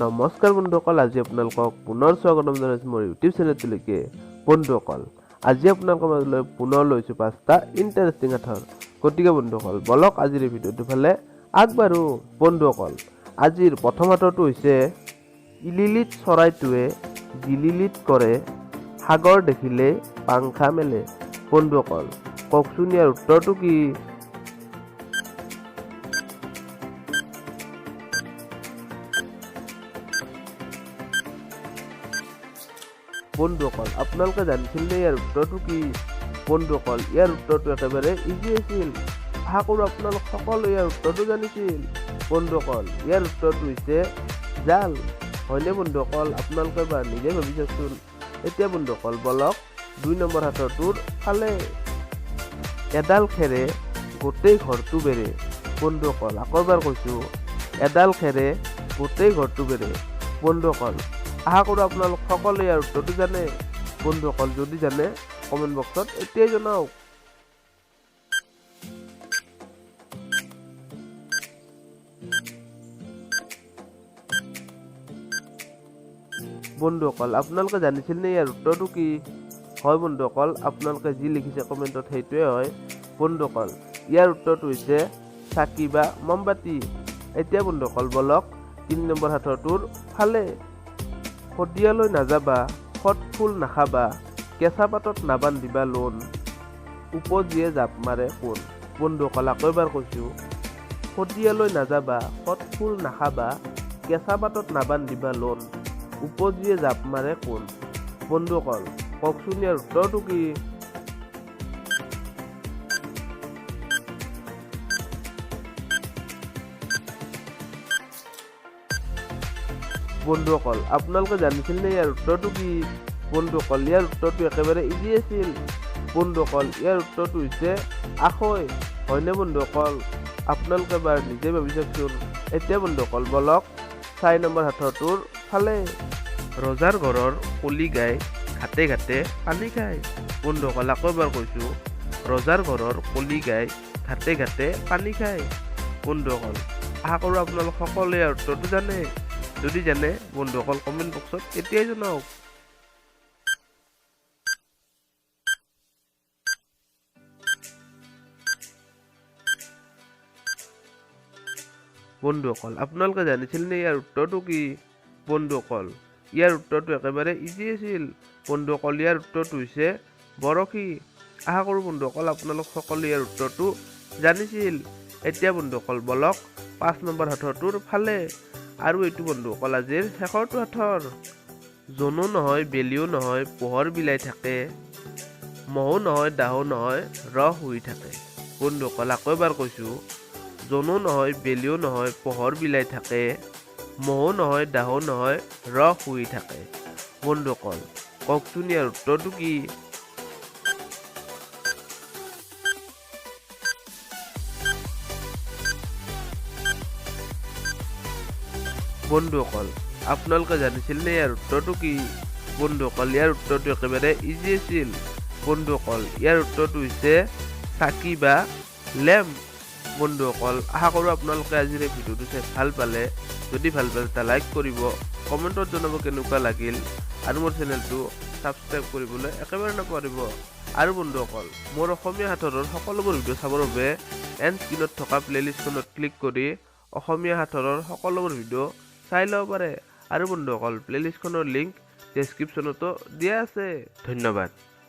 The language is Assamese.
নমস্কাৰ বন্ধুসকল, আজি আপোনালোকক পুনৰ স্বাগতম জনাইছোঁ মোৰ ইউটিউব চেনেলটোলৈকে। বন্ধুসকল, আজি আপোনালোকৰ মাজলৈ পুনৰ লৈছোঁ 5টা ইণ্টাৰেষ্টিং হাথৰ। গতিকে বন্ধুসকল, বলক আজিৰ ভিডিঅ'টো ফালে আগবাঢ়ো। বন্ধুসকল, আজিৰ প্ৰথম হাথৰটো হৈছে ইলিলিত চৰাইটোৱে গিলিলিত কৰে, সাগৰ দেখিলে পাংখা মেলে। বন্ধুসকল, কওকচোন ইয়াৰ উত্তৰটো কি? বন্ধুসকল, আপোনালোকে জানিছিল নে ইয়াৰ উত্তৰটো কি? বন্ধুসকল, ইয়াৰ উত্তৰটো একেবাৰে ইজি আছিল। আশা কৰোঁ আপোনালোক সকলোৱে ইয়াৰ উত্তৰটো জানিছিল। বন্ধুসকল, ইয়াৰ উত্তৰটো হৈছে জাল। হয়নে বন্ধুসকল? আপোনালোকে এবাৰ নিজে ভাবি চাওকচোন। এতিয়া বন্ধুসকল, বলক 2 নম্বৰ হাথৰটোৰ ফালে। এডাল খেৰে গোটেই ঘৰটো বেৰে। বন্ধুসকল, আকৌ এবাৰ কৈছোঁ, এডাল খেৰে গোটেই ঘৰটো বেৰে। বন্ধুসকল, আশা কৰোঁ আপোনালোক সকলোৱে ইয়াৰ উত্তৰটো জানে। বন্ধুসকল, যদি জানে কমেণ্ট বক্সত এতিয়াই জনাওক। বন্ধুসকল, আপোনালোকে জানিছিল নে ইয়াৰ উত্তৰটো কি? হয় বন্ধুসকল, আপোনালোকে যি লিখিছে কমেণ্টত সেইটোৱে হয়। বন্ধুসকল, ইয়াৰ উত্তৰটো হৈছে চাকি বা মমবাতি। এতিয়া বন্ধুসকল, বলক 3 নম্বৰ হাথৰটোৰ ফালে। শদিয়ালৈ নাযাবা, সৎ ফুল নাখাবা, কেঁচা পাতত নাবান্ধিবা লোন, উপজিয়ে জাপ মাৰে কোন। বন্ধুসকল, আকৌ এবাৰ কৈছোঁ, শদিয়ালৈ নাযাবা, সৎ ফুল নাখাবা, কেঁচা পাতত নাবান্ধিবা লোন, উপজিয়ে জাপ মাৰে কোন। বন্ধুসকল, কওকচোন ইয়াৰ উত্তৰটো কি? বন্ধুসকল, আপোনালোকে জানিছিল নে ইয়াৰ উত্তৰটো কি? বন্ধুসকল, ইয়াৰ উত্তৰটো একেবাৰে ইজি আছিল। বন্ধুসকল, ইয়াৰ উত্তৰটো হৈছে আখৈ। হয়নে বন্ধুসকল? আপোনালোকে এবাৰ নিজে ভাবি চাওকচোন। এতিয়া বন্ধুসকল, বলক 4 নম্বৰ হাথৰটোৰ ফালে। ৰজাৰ ঘৰৰ কলি গাই ঘাটে ঘাটে পানী খায়। বন্ধুসকল, আকৌ এবাৰ কৈছোঁ, ৰজাৰ ঘৰৰ কলি গাই ঘাটে ঘাটে পানী খায়। বন্ধুসকল, আশা কৰোঁ আপোনালোক সকলোৱে ইয়াৰ উত্তৰটো জানে। যদি জানে বন্ধুসকল কমেণ্ট বক্সত এতিয়াই জনাওক। বন্ধুসকল, আপোনালোকে জানিছিল নে ইয়াৰ উত্তৰটো কি? বন্ধুসকল, ইয়াৰ উত্তৰটো একেবাৰে ইজি আছিল। বন্ধুসকল, ইয়াৰ উত্তৰটো হৈছে বৰশী। আশা কৰোঁ বন্ধুসকল আপোনালোক সকলোৱে ইয়াৰ উত্তৰটো জানিছিল। এতিয়া বন্ধুসকল, বলক 5 নম্বৰ হাথৰটোৰ ফালে। আৰু এইটো বন্ধুসকল আজিৰ শেষৰটো হাথৰ। জনো নহয়, বেলিও নহয়, পোহৰ বিলাই থাকে, মহো নহয়, দাহো নহয়, ৰস শুই থাকে। বন্ধুসকল, আকৌ এবাৰ কৈছোঁ, জনো নহয়, বেলিও নহয়, পোহৰ বিলাই থাকে, মহো নহয়, দাহো নহয়, ৰস শুই থাকে। বন্ধুসকল, কওকচোন ইয়াৰ উত্তৰটো কি? বন্ধুসকল, আপোনালোকে জানিছিল নে ইয়াৰ উত্তৰটো কি? বন্ধুসকল, ইয়াৰ উত্তৰটো একেবাৰে ইজি আছিল। বন্ধুসকল, ইয়াৰ উত্তৰটো হৈছে চাকি বা লেম্প। বন্ধুসকল, আশা কৰোঁ আপোনালোকে আজিৰ এই ভিডিঅ'টো চাই ভাল পালে। যদি ভাল পালে এটা লাইক কৰিব, কমেণ্টত জনাব কেনেকুৱা লাগিল, আৰু মোৰ চেনেলটো ছাবস্ক্ৰাইব কৰিবলৈ একেবাৰে নাপাহৰিব। আৰু বন্ধুসকল, মোৰ অসমীয়া হাথৰৰ সকলোবোৰ ভিডিঅ' চাবৰ বাবে এণ্ড স্ক্ৰীনত থকা প্লেলিষ্টখনত ক্লিক কৰি অসমীয়া হাথৰৰ সকলোবোৰ ভিডিঅ' চাই ল'ব পাৰে। আৰু বন্ধুসকল, প্লেলিষ্টখনৰ লিংক ডেছক্ৰিপশ্যনতো দিয়া আছে। ধন্যবাদ।